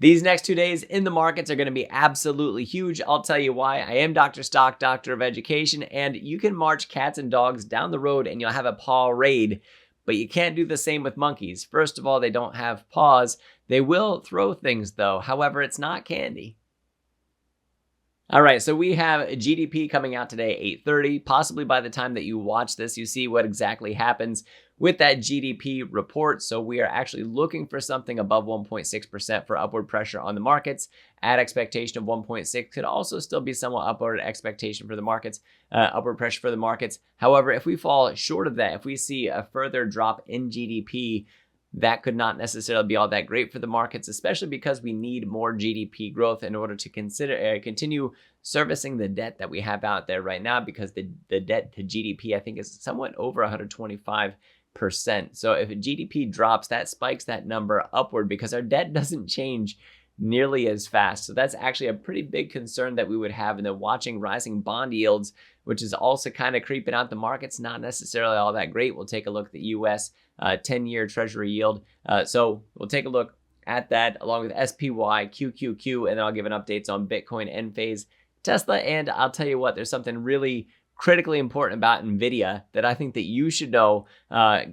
These next 2 days in the markets are going to be absolutely huge. I'll tell you why. I am Dr. Stock, Doctor of Education, and you can march cats and dogs down the road and you'll have a paw raid, but you can't do the same with monkeys. First of all, they don't have paws. They will throw things though. However, it's not candy. All right, so we have GDP coming out today, 8:30. Possibly by the time that you watch this, you see what exactly happens with that GDP report. So we are actually looking for something above 1.6% for upward pressure on the markets. At expectation of 1.6 could also still be somewhat upward expectation for the markets, upward pressure for the markets. However, if we fall short of that, if we see a further drop in GDP, that could not necessarily be all that great for the markets, especially because we need more GDP growth in order to continue servicing the debt that we have out there right now, because the debt to GDP, I think, is somewhat over 125%. So if GDP drops, that spikes that number upward because our debt doesn't change nearly as fast. So that's actually a pretty big concern that we would have. And then watching rising bond yields, which is also kind of creeping out the markets, not necessarily all that great. We'll take a look at the US 10-year Treasury yield. So we'll take a look at that along with SPY, QQQ, and then I'll give an updates on Bitcoin, Enphase, Tesla, and I'll tell you what, there's something really critically important about Nvidia that I think that you should know,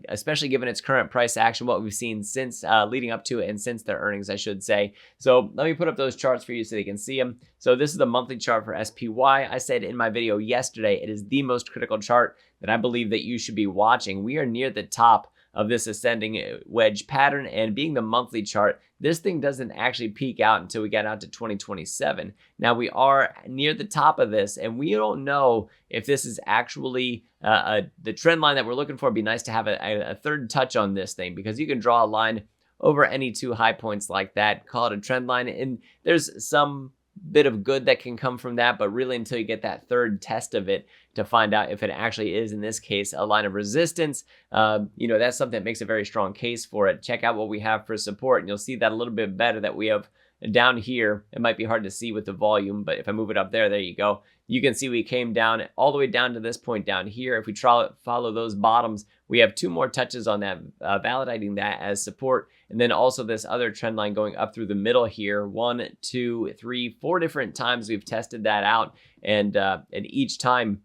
especially given its current price action, what we've seen since leading up to it and since their earnings, I should say. So let me put up those charts for you so you can see them. So this is the monthly chart for SPY. I said in my video yesterday, it is the most critical chart that I believe that you should be watching. We are near the top of this ascending wedge pattern, and being the monthly chart, this thing doesn't actually peak out until we get out to 2027. Now we are near the top of this, and we don't know if this is actually the trend line that we're looking for. It'd be nice to have a third touch on this thing, because you can draw a line over any two high points like that, call it a trend line, and there's some bit of good that can come from that, but really until you get that third test of it to find out if it actually is, in this case, a line of resistance, that's something that makes a very strong case for it. Check out what we have for support, and you'll see that a little bit better that we have down here. It might be hard to see with the volume, but if I move it up there you go. You can see we came down all the way down to this point down here. If we follow those bottoms, we have two more touches on that, validating that as support. And then also this other trend line going up through the middle here. 1, 2, 3, 4 different times we've tested that out. And each time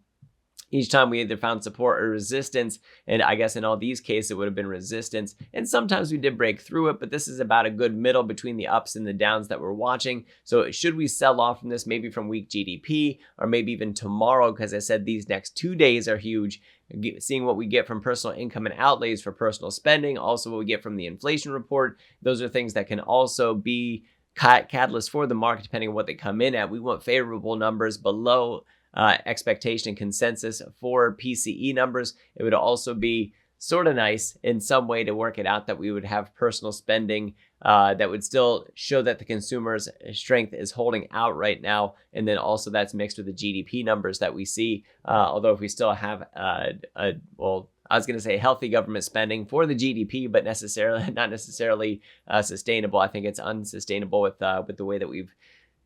we either found support or resistance, and I guess in all these cases it would have been resistance, and sometimes we did break through it, but this is about a good middle between the ups and the downs that we're watching. So should we sell off from this, maybe from weak GDP, or maybe even tomorrow, because I said these next 2 days are huge, seeing what we get from personal income and outlays for personal spending, also what we get from the inflation report. Those are things that can also be catalysts for the market depending on what they come in at. We want favorable numbers below expectation and consensus for PCE numbers. It would also be sort of nice in some way to work it out that we would have personal spending that would still show that the consumer's strength is holding out right now. And then also that's mixed with the GDP numbers that we see. Although if we still have I was going to say healthy government spending for the GDP, but not necessarily sustainable. I think it's unsustainable with the way that we've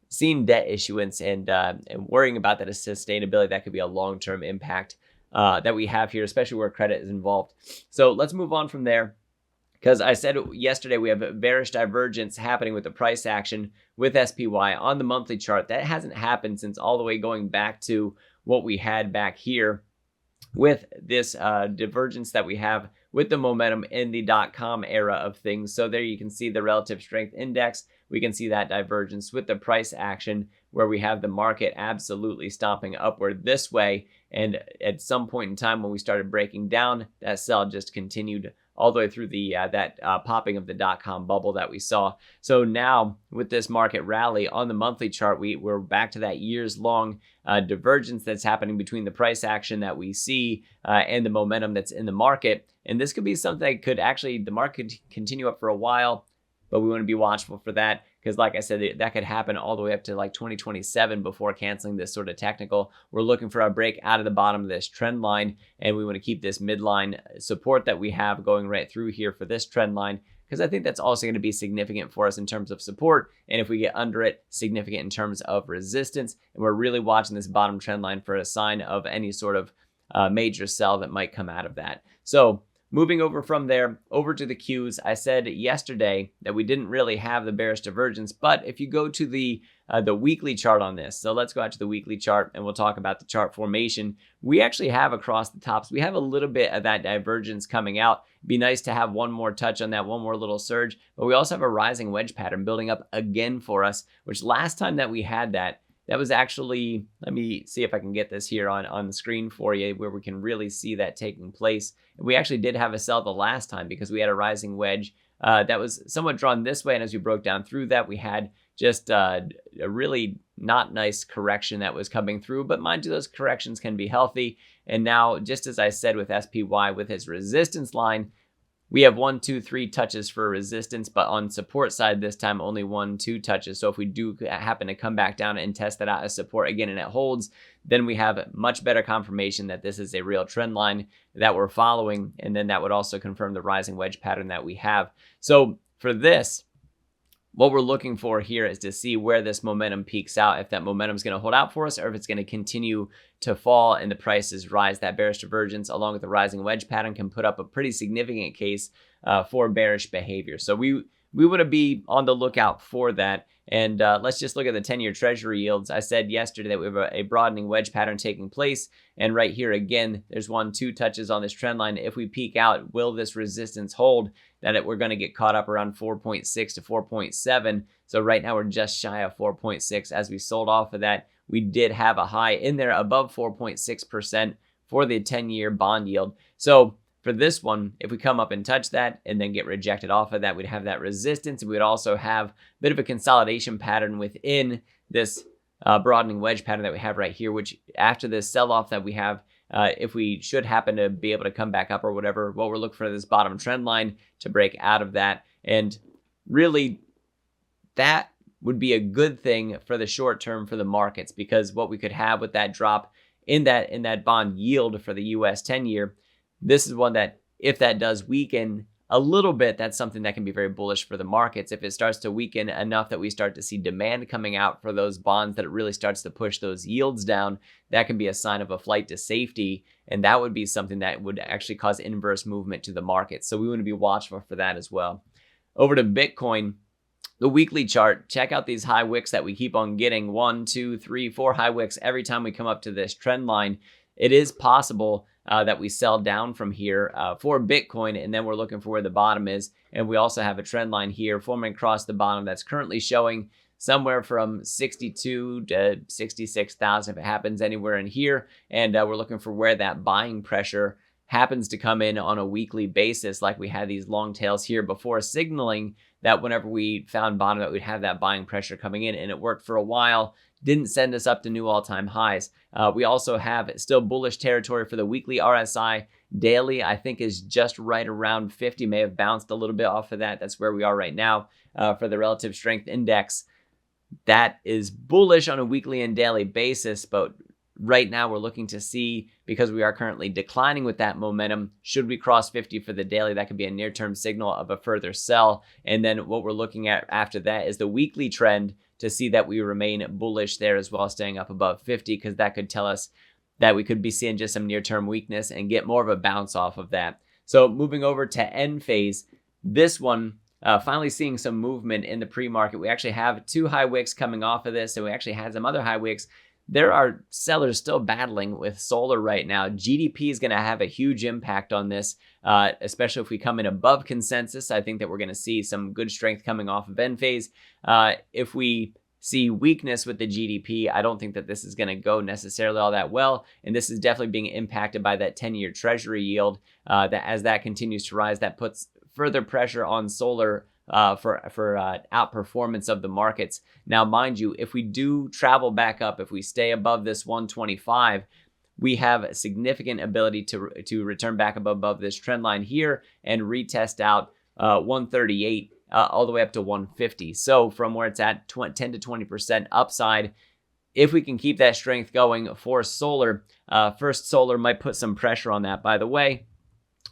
seen debt issuance and worrying about that sustainability. That could be a long-term impact that we have here, especially where credit is involved. So let's move on from there, because I said yesterday we have bearish divergence happening with the price action with SPY on the monthly chart. That hasn't happened since all the way going back to what we had back here with this divergence that we have with the momentum in the .com era of things. So there you can see the relative strength index. We can see that divergence with the price action where we have the market absolutely stomping upward this way. And at some point in time when we started breaking down, that sell just continued all the way through the popping of the .com bubble that we saw. So now with this market rally on the monthly chart, we're back to that years-long divergence that's happening between the price action that we see and the momentum that's in the market. And this could be something that could actually, the market could continue up for a while, but we want to be watchful for that, because like I said, that could happen all the way up to like 2027 before canceling this sort of technical. We're looking for a break out of the bottom of this trend line, and we want to keep this midline support that we have going right through here for this trend line, because I think that's also going to be significant for us in terms of support, and if we get under it, significant in terms of resistance. And we're really watching this bottom trend line for a sign of any sort of major sell that might come out of that. So moving over from there over to the Qs, I said yesterday that we didn't really have the bearish divergence, but if you go to the weekly chart on this, so let's go out to the weekly chart and we'll talk about the chart formation. We actually have across the tops, we have a little bit of that divergence coming out. It'd be nice to have one more touch on that, one more little surge, but we also have a rising wedge pattern building up again for us, which last time that we had that was actually, let me see if I can get this here on the screen for you where we can really see that taking place. We actually did have a sell the last time because we had a rising wedge that was somewhat drawn this way. And as we broke down through that, we had just a really not nice correction that was coming through. But mind you, those corrections can be healthy. And now, just as I said with SPY, with its resistance line, we have 1, 2, 3 touches for resistance, but on support side this time only 1, 2 touches. So if we do happen to come back down and test that out as support again and it holds, then we have much better confirmation that this is a real trend line that we're following. And then that would also confirm the rising wedge pattern that we have. So for this, what we're looking for here is to see where this momentum peaks out, if that momentum is going to hold out for us or if it's going to continue to fall and the prices rise. That bearish divergence along with the rising wedge pattern can put up a pretty significant case for bearish behavior. So we want to be on the lookout for that. And let's just look at the 10-year Treasury yields. I said yesterday that we have a broadening wedge pattern taking place. And right here again, there's 1, 2 touches on this trend line. If we peak out, will this resistance hold? We're going to get caught up around 4.6 to 4.7. So right now we're just shy of 4.6. As we sold off of that, we did have a high in there above 4.6% for the 10-year bond yield. So for this one, if we come up and touch that and then get rejected off of that, we'd have that resistance. And we'd also have a bit of a consolidation pattern within this broadening wedge pattern that we have right here, which after this sell-off that we have, if we should happen to be able to come back up or whatever, what we're looking for this bottom trend line to break out of that. And really, that would be a good thing for the short term for the markets, because what we could have with that drop in that bond yield for the US 10-year, this is one that if that does weaken a little bit, that's something that can be very bullish for the markets. If it starts to weaken enough that we start to see demand coming out for those bonds, that it really starts to push those yields down, that can be a sign of a flight to safety. And that would be something that would actually cause inverse movement to the market. So we want to be watchful for that as well. Over to Bitcoin, the weekly chart, check out these high wicks that we keep on getting. 1, 2, 3, 4 high wicks every time we come up to this trend line. It is possible that we sell down from here for Bitcoin, and then we're looking for where the bottom is. And we also have a trend line here forming across the bottom that's currently showing somewhere from 62 to 66,000 if it happens anywhere in here. And we're looking for where that buying pressure happens to come in on a weekly basis, like we had these long tails here before, signaling that whenever we found bottom, that we'd have that buying pressure coming in. And it worked for a while, didn't send us up to new all-time highs. We also have still bullish territory for the weekly RSI. Daily, I think, is just right around 50, may have bounced a little bit off of that. That's where we are right now for the relative strength index. That is bullish on a weekly and daily basis, but right now we're looking to see, because we are currently declining with that momentum, should we cross 50 for the daily, that could be a near-term signal of a further sell. And then what we're looking at after that is the weekly trend to see that we remain bullish there as well, staying up above 50, because that could tell us that we could be seeing just some near-term weakness and get more of a bounce off of that. So moving over to end phase, this one, finally seeing some movement in the pre-market. We actually have 2 high wicks coming off of this, and we actually had some other high wicks. There are sellers still battling with solar right now. GDP is going to have a huge impact on this, especially if we come in above consensus. I think that we're going to see some good strength coming off of end phase. If we see weakness with the GDP, I don't think that this is going to go necessarily all that well. And this is definitely being impacted by that 10-year Treasury yield. That as that continues to rise, that puts further pressure on solar for outperformance of the markets. Now, mind you, if we do travel back up, if we stay above this 125, we have a significant ability to return back above this trend line here and retest out 138 all the way up to 150. So from where it's at, 10 to 20% upside. If we can keep that strength going for solar, First Solar might put some pressure on that, by the way.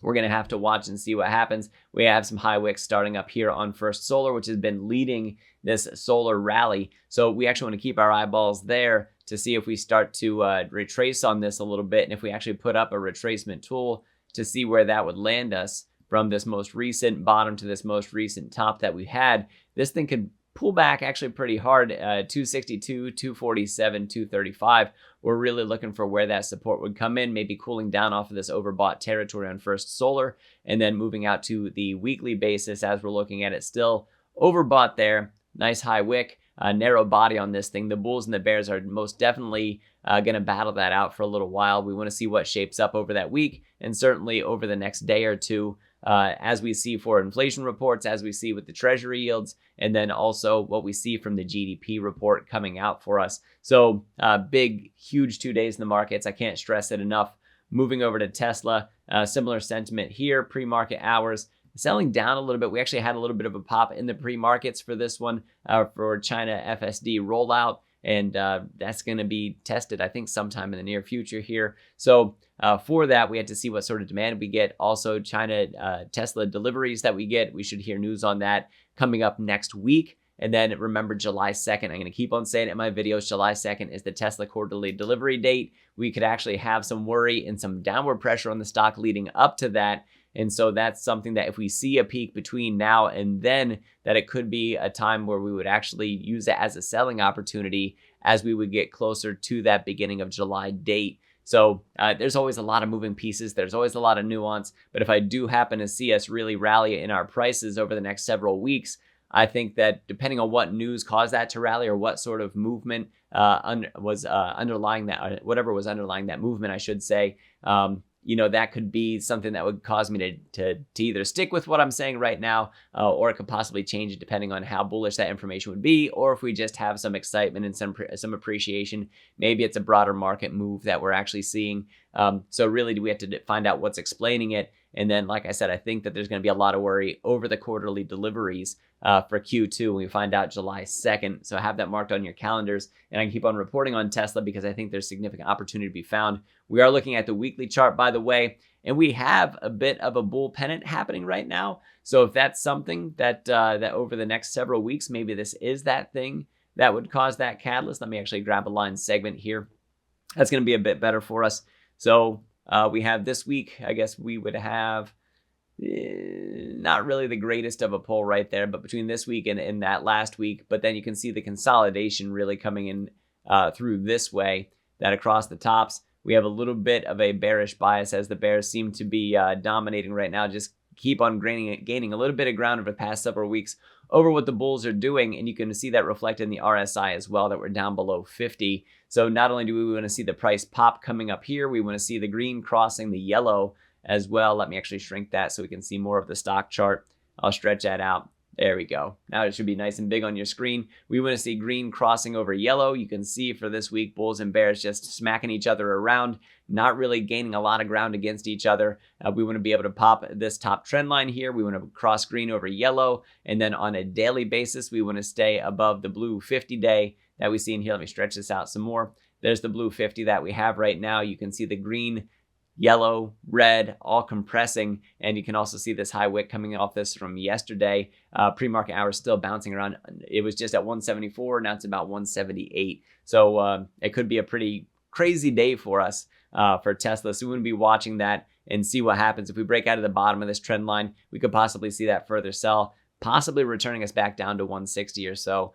We're going to have to watch and see what happens. We have some high wicks starting up here on First Solar, which has been leading this solar rally. So we actually want to keep our eyeballs there to see if we start to retrace on this a little bit. And if we actually put up a retracement tool to see where that would land us from this most recent bottom to this most recent top that we had. This thing could pull back actually pretty hard, 262, 247, 235. We're really looking for where that support would come in, maybe cooling down off of this overbought territory on First Solar, and then moving out to the weekly basis as we're looking at it. Still overbought there. Nice high wick, narrow body on this thing. The bulls and the bears are most definitely going to battle that out for a little while. We want to see what shapes up over that week and certainly over the next day or two, as we see for inflation reports, as we see with the Treasury yields, and then also what we see from the GDP report coming out for us. So big, huge 2 days in the markets. I can't stress it enough. Moving over to Tesla, similar sentiment here, pre-market hours. Selling down a little bit. We actually had a little bit of a pop in the pre-markets for this one, for China FSD rollout. And that's going to be tested, I think, sometime in the near future here. So for that, we had to see what sort of demand we get. Also, China Tesla deliveries that we get. We should hear news on that coming up next week. And then remember, July 2nd, I'm going to keep on saying it in my videos, July 2nd is the Tesla quarterly delivery date. We could actually have some worry and some downward pressure on the stock leading up to that. And so that's something that if we see a peak between now and then, that it could be a time where we would actually use it as a selling opportunity as we would get closer to that beginning of July date. So there's always a lot of moving pieces. There's always a lot of nuance. But if I do happen to see us really rally in our prices over the next several weeks, I think that depending on what news caused that to rally or what sort of movement was underlying that, whatever was underlying that movement, I should say, that could be something that would cause me to either stick with what I'm saying right now, or it could possibly change it depending on how bullish that information would be, or if we just have some excitement and some appreciation. Maybe it's a broader market move that we're actually seeing. So really, we have to find out what's explaining it. And then, like I said, I think that there's going to be a lot of worry over the quarterly deliveries for Q2 when we find out July 2nd. So have that marked on your calendars. And I can keep on reporting on Tesla because I think there's significant opportunity to be found. We are looking at the weekly chart, by the way, and we have a bit of a bull pennant happening right now. So if that's something that over the next several weeks, maybe this is that thing that would cause that catalyst. Let me actually grab a line segment here. That's going to be a bit better for us. So we have this week, I guess we would have not really the greatest of a pull right there, but between this week and that last week. But then you can see the consolidation really coming in through this way, that across the tops, we have a little bit of a bearish bias as the bears seem to be dominating right now. Just keep on gaining a little bit of ground over the past several weeks over what the bulls are doing. And you can see that reflected in the RSI as well, that we're down below 50. So not only do we want to see the price pop coming up here, we want to see the green crossing the yellow as well. Let me actually shrink that so we can see more of the stock chart. I'll stretch that out. There we go. Now it should be nice and big on your screen. We want to see green crossing over yellow. You can see for this week, bulls and bears just smacking each other around, not really gaining a lot of ground against each other. We want to be able to pop this top trend line here. We want to cross green over yellow. And then on a daily basis, we want to stay above the blue 50-day that we see in here. Let me stretch this out some more. There's the blue 50 that we have right now. You can see the green, yellow, red, all compressing. And you can also see this high wick coming off this from yesterday. Pre-market hours still bouncing around. It was just at 174. Now it's about 178. So it could be a pretty crazy day for us for Tesla. So we want to be watching that and see what happens. If we break out of the bottom of this trend line, we could possibly see that further sell, possibly returning us back down to 160 or so.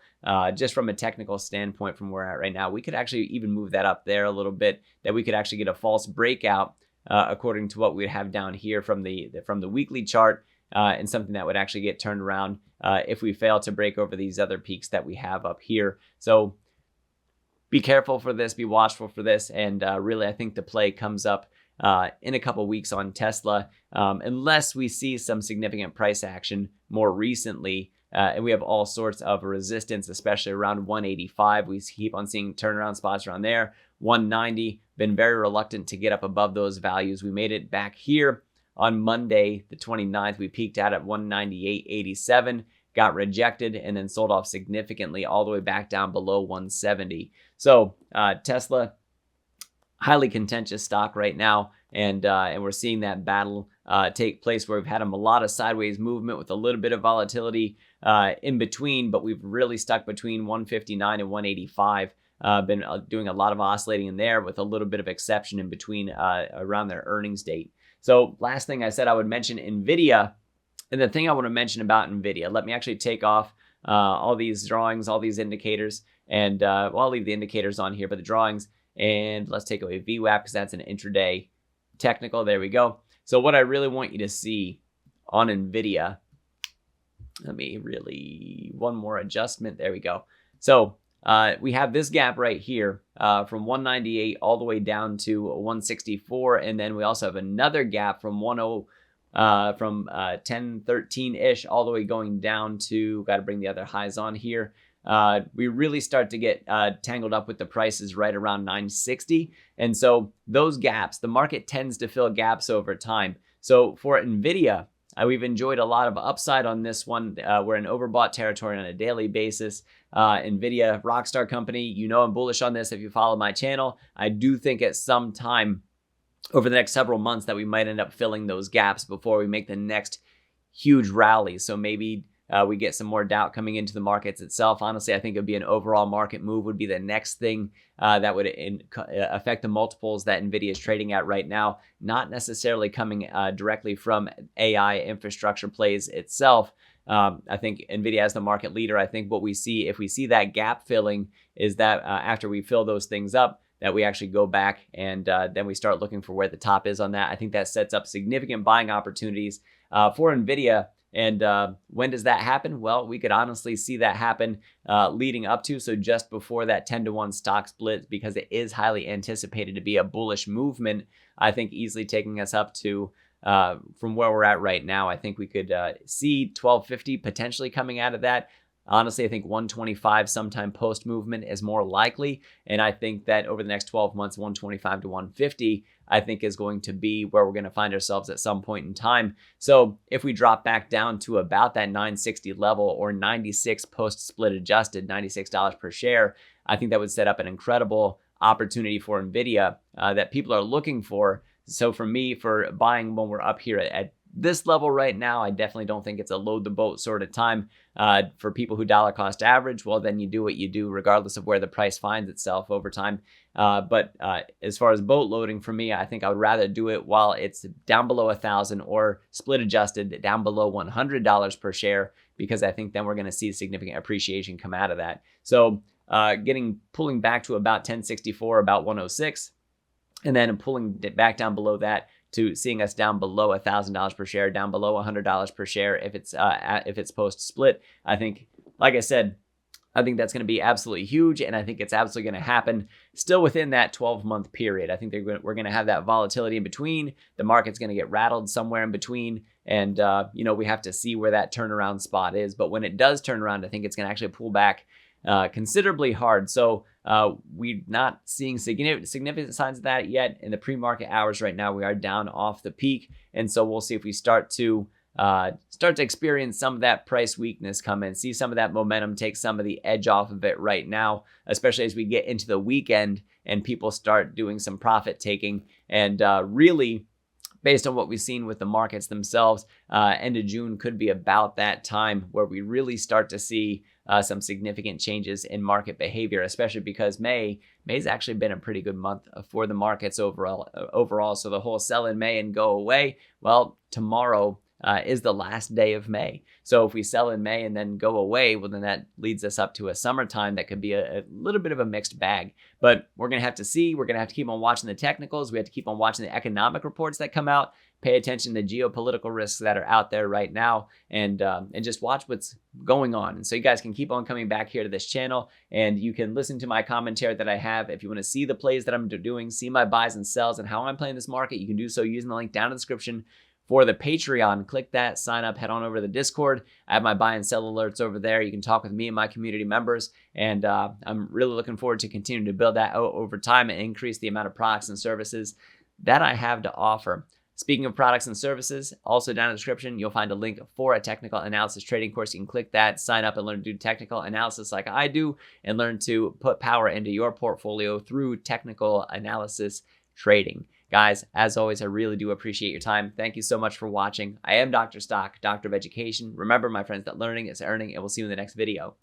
Just from a technical standpoint from where we're at right now, we could actually even move that up there a little bit, that we could actually get a false breakout according to what we have down here from the weekly chart, and something that would actually get turned around if we fail to break over these other peaks that we have up here. So be careful for this, be watchful for this, and really I think the play comes up in a couple weeks on Tesla, unless we see some significant price action more recently. And we have all sorts of resistance, especially around 185. We keep on seeing turnaround spots around there. 190, been very reluctant to get up above those values. We made it back here on Monday, the 29th. We peaked out at 198.87, got rejected, and then sold off significantly all the way back down below 170. So Tesla, highly contentious stock right now, and we're seeing that battle take place where we've had a lot of sideways movement with a little bit of volatility in between, but we've really stuck between 159 and 185. Been doing a lot of oscillating in there with a little bit of exception in between around their earnings date. So last thing I said, I would mention Nvidia. And the thing I want to mention about Nvidia, let me actually take off all these drawings, all these indicators, and well, I'll leave the indicators on here, but the drawings, and let's take away VWAP because that's an intraday technical. There we go. So what I really want you to see on Nvidia, let me one more adjustment. There we go. So we have this gap right here from 198 all the way down to 164, and then we also have another gap from 1013-ish all the way going down to, got to bring the other highs on here. We really start to get tangled up with the prices right around 960. And so those gaps, the market tends to fill gaps over time. So for Nvidia, we've enjoyed a lot of upside on this one. We're in overbought territory on a daily basis. Nvidia, rockstar company, you know I'm bullish on this if you follow my channel. I do think at some time over the next several months that we might end up filling those gaps before we make the next huge rally. So maybe we get some more doubt coming into the markets itself. Honestly, I think it would be an overall market move would be the next thing that would affect the multiples that Nvidia is trading at right now, not necessarily coming directly from AI infrastructure plays itself. I think Nvidia as the market leader, I think what we see, if we see that gap filling, is that after we fill those things up, that we actually go back and then we start looking for where the top is on that. I think that sets up significant buying opportunities for Nvidia. And when does that happen? Well, we could honestly see that happen leading up to, so just before that 10-to-1 stock split, because it is highly anticipated to be a bullish movement. I think easily taking us up to from where we're at right now. I think we could see 1250 potentially coming out of that. Honestly, I think 125 sometime post movement is more likely. And I think that over the next 12 months, 125 to 150, I think is going to be where we're going to find ourselves at some point in time. So if we drop back down to about that 960 level or 96 post split adjusted, $96 per share, I think that would set up an incredible opportunity for Nvidia that people are looking for. So for me, for buying when we're up here at this level right now, I definitely don't think it's a load the boat sort of time. For people who dollar cost average, well, then you do what you do regardless of where the price finds itself over time. But as far as boat loading for me, I think I would rather do it while it's down below 1,000 or split adjusted down below $100 per share, because I think then we're going to see significant appreciation come out of that. So pulling back to about 1064, about 106, and then pulling it back down below that to seeing us down below $1,000 per share, down below $100 per share if it's post split. I think, like I said, I think that's going to be absolutely huge, and I think it's absolutely going to happen still within that 12-month period. I think we're going to have that volatility in between. The market's going to get rattled somewhere in between, and we have to see where that turnaround spot is. But when it does turn around, I think it's going to actually pull back considerably hard. So we're not seeing significant signs of that yet. In the pre-market hours right now, we are down off the peak, and so we'll see if we start to experience some of that price weakness come in, see some of that momentum take some of the edge off of it right now, especially as we get into the weekend and people start doing some profit taking. And really, based on what we've seen with the markets themselves, end of June could be about that time where we really start to see some significant changes in market behavior, especially because May's actually been a pretty good month for the markets overall. So the whole sell in May and go away, well, tomorrow is the last day of May. So if we sell in May and then go away, well, then that leads us up to a summertime that could be a little bit of a mixed bag. But we're going to have to see. We're going to have to keep on watching the technicals. We have to keep on watching the economic reports that come out, pay attention to the geopolitical risks that are out there right now, and just watch what's going on. And so you guys can keep on coming back here to this channel, and you can listen to my commentary that I have. If you want to see the plays that I'm doing, see my buys and sells and how I'm playing this market, you can do so using the link down in the description. For the Patreon, click that, sign up, head on over to the Discord. I have my buy and sell alerts over there. You can talk with me and my community members, and I'm really looking forward to continuing to build that out over time and increase the amount of products and services that I have to offer. Speaking of products and services, also down in the description, you'll find a link for a technical analysis trading course. You can click that, sign up, and learn to do technical analysis like I do, and learn to put power into your portfolio through technical analysis trading. Guys, as always, I really do appreciate your time. Thank you so much for watching. I am Dr. Stock, Doctor of Education. Remember, my friends, that learning is earning, and we'll see you in the next video.